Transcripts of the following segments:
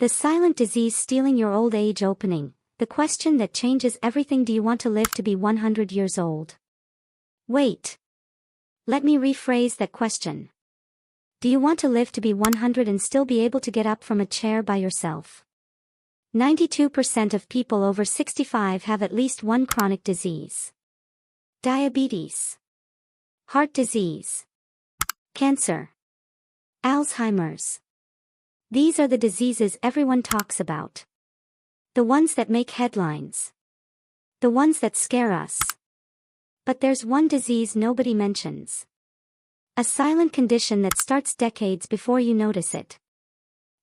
The silent disease stealing your old age opening, the question that changes everything. Do you want to live to be 100 years old? Wait. Let me rephrase that question. Do you want to live to be 100 and still be able to get up from a chair by yourself? 92% of people over 65 have at least one chronic disease. Diabetes, heart disease, cancer, Alzheimer's. These are the diseases everyone talks about. The ones that make headlines. The ones that scare us. But there's one disease nobody mentions. A silent condition that starts decades before you notice it.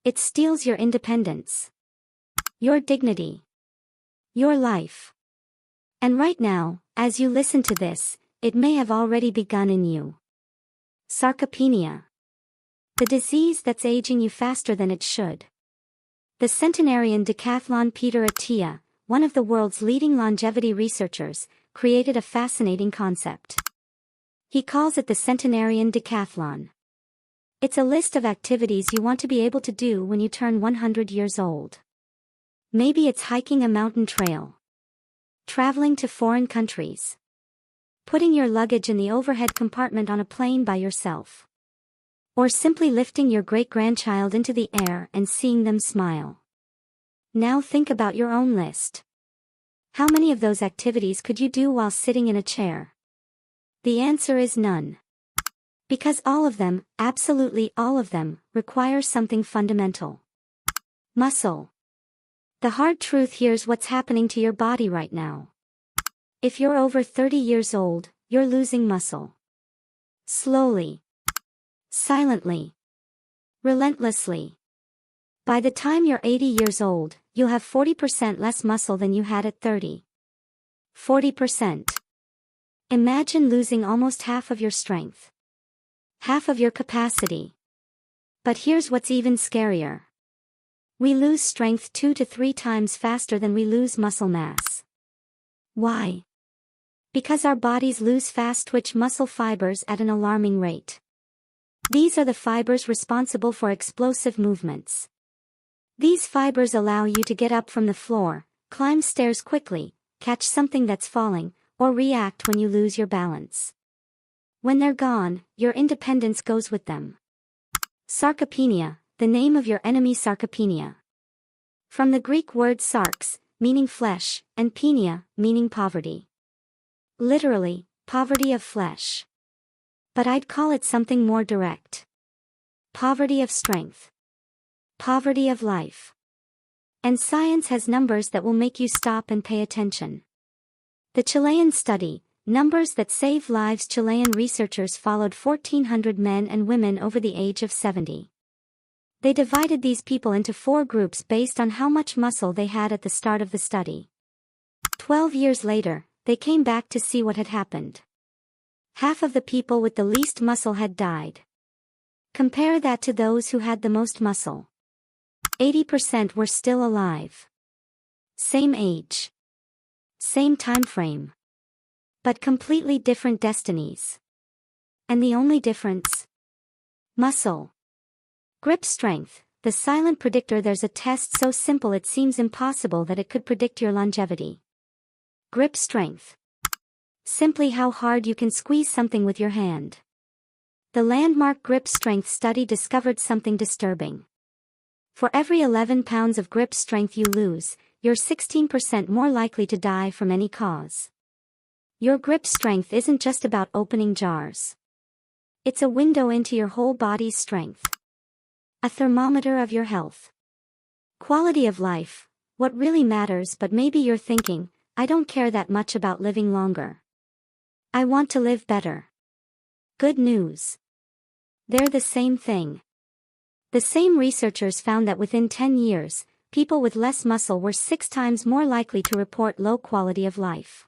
It steals your independence. Your dignity. Your life. And right now, as you listen to this, it may have already begun in you. Sarcopenia. The disease that's aging you faster than it should. The centenarian decathlon Peter Attia, one of the world's leading longevity researchers, created a fascinating concept. He calls it the centenarian decathlon. It's a list of activities you want to be able to do when you turn 100 years old. Maybe it's hiking a mountain trail. Traveling to foreign countries. Putting your luggage in the overhead compartment on a plane by yourself. Or simply lifting your great-grandchild into the air and seeing them smile. Now think about your own list. How many of those activities could you do while sitting in a chair? The answer is none. Because all of them, absolutely all of them, require something fundamental. Muscle. The hard truth here's what's happening to your body right now. If you're over 30 years old, you're losing muscle. Slowly. Silently. Relentlessly. By the time you're 80 years old, you'll have 40% less muscle than you had at 30. 40%. Imagine losing almost half of your strength. Half of your capacity. But here's what's even scarier. We lose strength 2 to 3 times faster than we lose muscle mass. Why? Because our bodies lose fast-twitch muscle fibers at an alarming rate. These are the fibers responsible for explosive movements. These fibers allow you to get up from the floor, climb stairs quickly, catch something that's falling, or react when you lose your balance. When they're gone, your independence goes with them. Sarcopenia, the name of your enemy. Sarcopenia. From the Greek word sarx, meaning flesh, and penia, meaning poverty. Literally, poverty of flesh. But I'd call it something more direct. Poverty of strength. Poverty of life. And science has numbers that will make you stop and pay attention. The Chilean study, Numbers That Save Lives. Chilean researchers followed 1,400 men and women over the age of 70. They divided these people into 4 groups based on how much muscle they had at the start of the study. 12 years later, they came back to see what had happened. Half of the people with the least muscle had died. Compare that to those who had the most muscle. 80% were still alive. Same age. Same time frame. But completely different destinies. And the only difference? Muscle. Grip strength, the silent predictor. There's a test so simple it seems impossible that it could predict your longevity. Grip strength. Simply how hard you can squeeze something with your hand. The landmark grip strength study discovered something disturbing. For every 11 pounds of grip strength you lose, you're 16% more likely to die from any cause. Your grip strength isn't just about opening jars. It's a window into your whole body's strength. A thermometer of your health. Quality of life, what really matters. But maybe you're thinking, I don't care that much about living longer. I want to live better. Good news. They're the same thing. The same researchers found that within 10 years, people with less muscle were 6 times more likely to report low quality of life.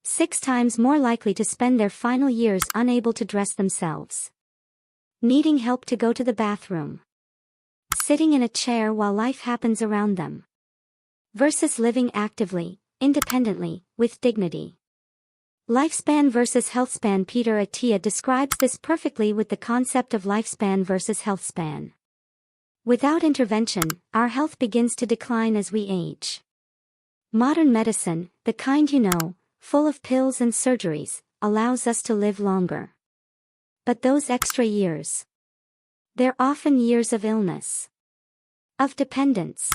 6 times more likely to spend their final years unable to dress themselves. Needing help to go to the bathroom. Sitting in a chair while life happens around them. Versus living actively, independently, with dignity. Lifespan versus healthspan. Peter Attia describes this perfectly with the concept of lifespan versus healthspan. Without intervention, our health begins to decline as we age. Modern medicine, the kind you know, full of pills and surgeries, allows us to live longer. But those extra years, they're often years of illness, of dependence,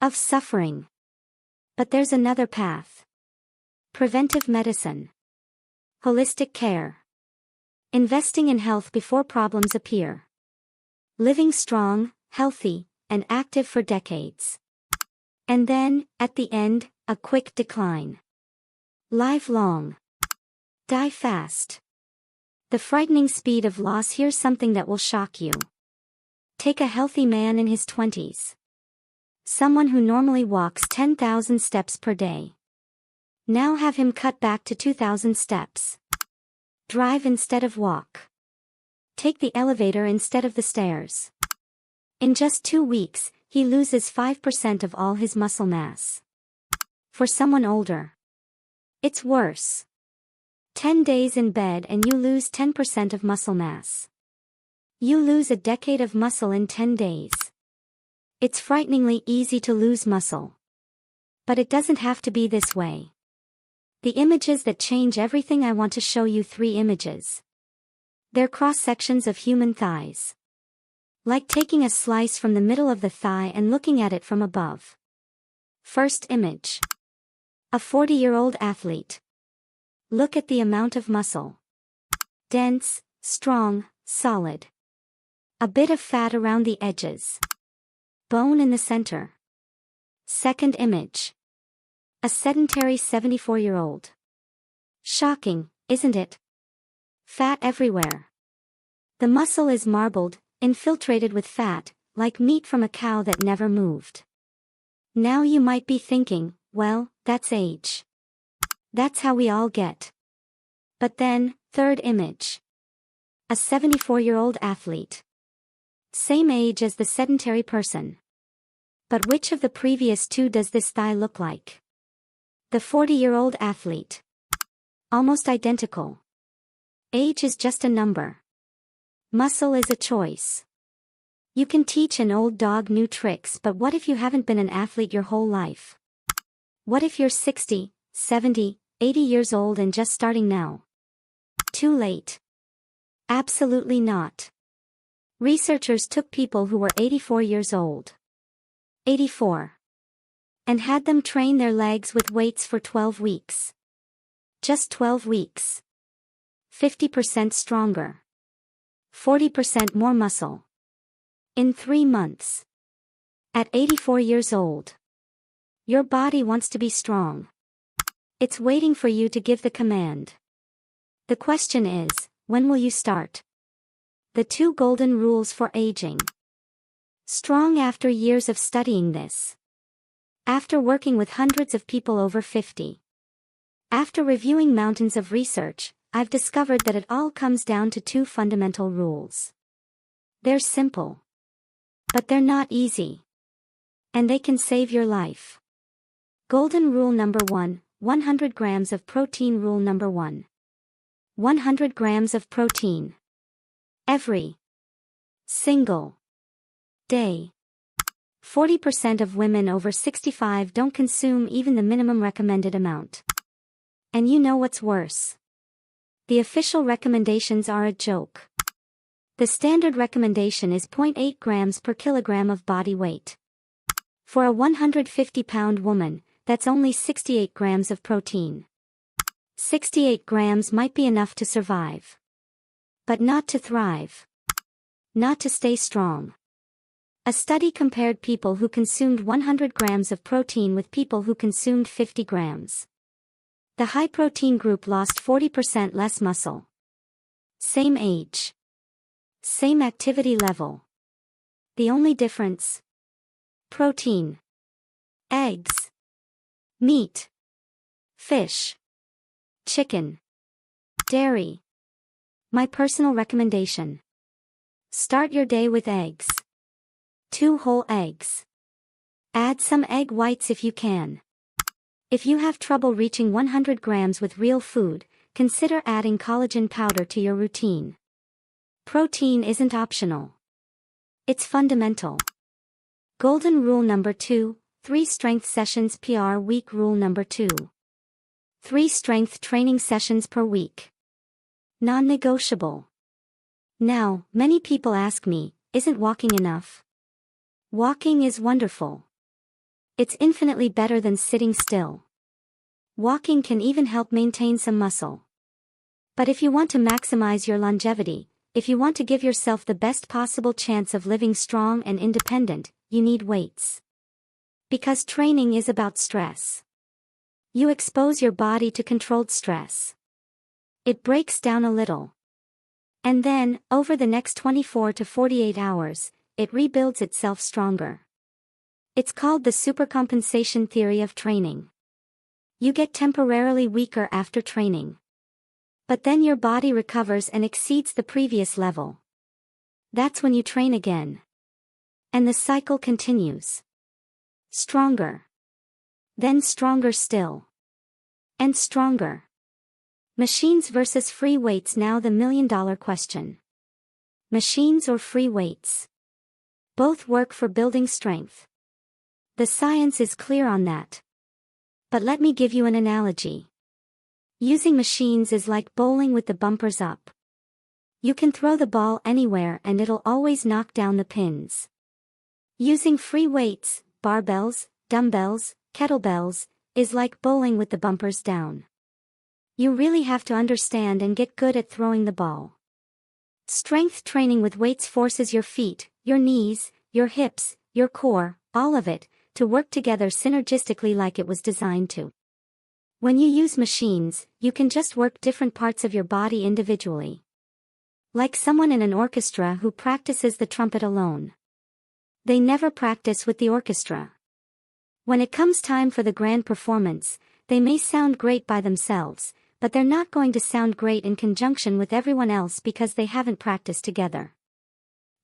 of suffering. But there's another path. Preventive medicine. Holistic care. Investing in health before problems appear. Living strong, healthy, and active for decades. And then, at the end, a quick decline. Live long. Die fast. The frightening speed of loss. Here's something that will shock you. Take a healthy man in his 20s. Someone who normally walks 10,000 steps per day. Now have him cut back to 2,000 steps. Drive instead of walk. Take the elevator instead of the stairs. In just 2 weeks, he loses 5% of all his muscle mass. For someone older, it's worse. 10 days in bed and you lose 10% of muscle mass. You lose a decade of muscle in 10 days. It's frighteningly easy to lose muscle. But it doesn't have to be this way. The images that change everything. I want to show you 3 images. They're cross-sections of human thighs. Like taking a slice from the middle of the thigh and looking at it from above. First image. A 40-year-old athlete. Look at the amount of muscle. Dense, strong, solid. A bit of fat around the edges. Bone in the center. Second image. A sedentary 74-year-old. Shocking, isn't it? Fat everywhere. The muscle is marbled, infiltrated with fat, like meat from a cow that never moved. Now you might be thinking, well, that's age. That's how we all get. But then, third image. A 74-year-old athlete. Same age as the sedentary person. But which of the previous 2 does this thigh look like? The 40-year-old athlete. Almost identical. Age is just a number. Muscle is a choice. You can teach an old dog new tricks, but what if you haven't been an athlete your whole life? What if you're 60, 70, 80 years old and just starting now? Too late. Absolutely not. Researchers took people who were 84 years old. 84. And had them train their legs with weights for 12 weeks. Just 12 weeks. 50% stronger. 40% more muscle. In 3 months. At 84 years old. Your body wants to be strong. It's waiting for you to give the command. The question is, when will you start? The 2 golden rules for aging. Strong. After years of studying this. After working with hundreds of people over 50. After reviewing mountains of research, I've discovered that it all comes down to 2 fundamental rules. They're simple. But they're not easy. And they can save your life. Golden rule number 1, 100 grams of protein. Rule number 1. 100 grams of protein. Every single day. 40% of women over 65 don't consume even the minimum recommended amount. And you know what's worse? The official recommendations are a joke. The standard recommendation is 0.8 grams per kilogram of body weight. For a 150-pound woman, that's only 68 grams of protein. 68 grams might be enough to survive. But not to thrive. Not to stay strong. A study compared people who consumed 100 grams of protein with people who consumed 50 grams. The high-protein group lost 40% less muscle. Same age. Same activity level. The only difference? Protein. Eggs. Meat. Fish. Chicken. Dairy. My personal recommendation. Start your day with eggs. 2 whole eggs. Add some egg whites if you can. If you have trouble reaching 100 grams with real food, consider adding collagen powder to your routine. Protein isn't optional. It's fundamental. Golden rule number 2, 3 strength sessions per week. Rule number 2. 3 strength training sessions per week. Non-negotiable. Now, many people ask me, isn't walking enough? Walking is wonderful. It's infinitely better than sitting still. Walking can even help maintain some muscle. But if you want to maximize your longevity, if you want to give yourself the best possible chance of living strong and independent, you need weights. Because training is about stress. You expose your body to controlled stress. It breaks down a little. And then, over the next 24 to 48 hours, it rebuilds itself stronger. It's called the supercompensation theory of training. You get temporarily weaker after training. But then your body recovers and exceeds the previous level. That's when you train again. And the cycle continues. Stronger. Then stronger still. And stronger. Machines versus free weights. Now the million-dollar question. Machines or free weights? Both work for building strength. The science is clear on that. But let me give you an analogy. Using machines is like bowling with the bumpers up. You can throw the ball anywhere and it'll always knock down the pins. Using free weights, barbells, dumbbells, kettlebells, is like bowling with the bumpers down. You really have to understand and get good at throwing the ball. Strength training with weights forces your feet, your knees, your hips, your core, all of it, to work together synergistically like it was designed to. When you use machines, you can just work different parts of your body individually. Like someone in an orchestra who practices the trumpet alone. They never practice with the orchestra. When it comes time for the grand performance, they may sound great by themselves, but they're not going to sound great in conjunction with everyone else because they haven't practiced together.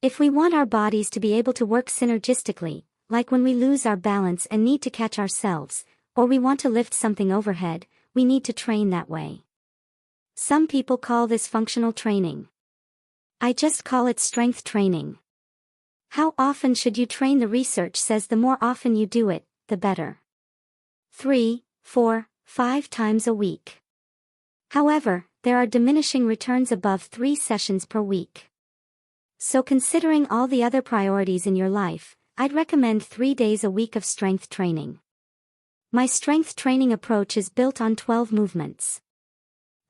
If we want our bodies to be able to work synergistically, like when we lose our balance and need to catch ourselves, or we want to lift something overhead, we need to train that way. Some people call this functional training. I just call it strength training. How often should you train? The research says the more often you do it, the better. 3, 4, 5 times a week. However, there are diminishing returns above 3 sessions per week. So considering all the other priorities in your life, I'd recommend 3 days a week of strength training. My strength training approach is built on 12 movements.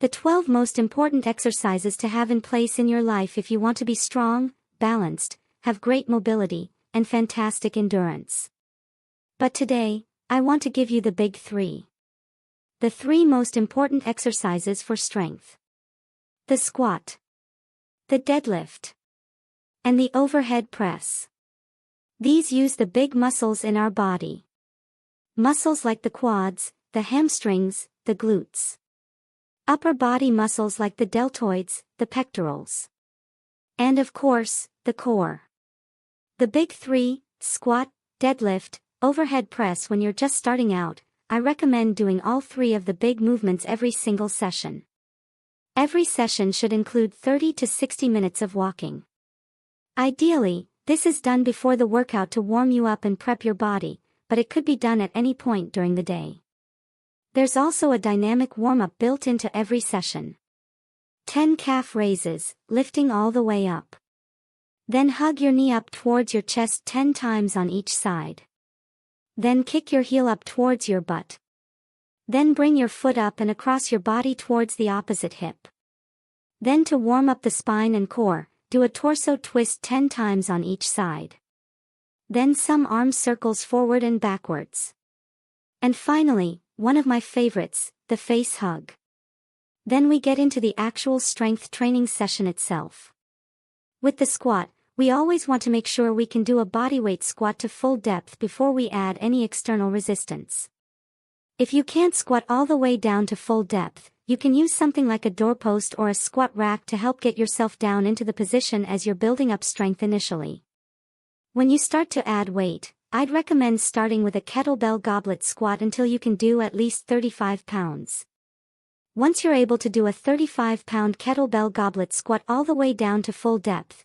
The 12 most important exercises to have in place in your life if you want to be strong, balanced, have great mobility, and fantastic endurance. But today, I want to give you the big 3. The 3 most important exercises for strength. The squat. The deadlift. And the overhead press. These use the big muscles in our body. Muscles like the quads, the hamstrings, the glutes. Upper body muscles like the deltoids, the pectorals. And of course, the core. The big 3, squat, deadlift, overhead press. When you're just starting out, I recommend doing all 3 of the big movements every single session. Every session should include 30 to 60 minutes of walking. Ideally, this is done before the workout to warm you up and prep your body, but it could be done at any point during the day. There's also a dynamic warm-up built into every session. 10 calf raises, lifting all the way up. Then hug your knee up towards your chest 10 times on each side. Then kick your heel up towards your butt. Then bring your foot up and across your body towards the opposite hip. Then to warm up the spine and core, do a torso twist 10 times on each side. Then some arm circles forward and backwards. And finally, one of my favorites, the face hug. Then we get into the actual strength training session itself. With the squat, we always want to make sure we can do a bodyweight squat to full depth before we add any external resistance. If you can't squat all the way down to full depth, you can use something like a doorpost or a squat rack to help get yourself down into the position as you're building up strength initially. When you start to add weight, I'd recommend starting with a kettlebell goblet squat until you can do at least 35 pounds. Once you're able to do a 35-pound kettlebell goblet squat all the way down to full depth,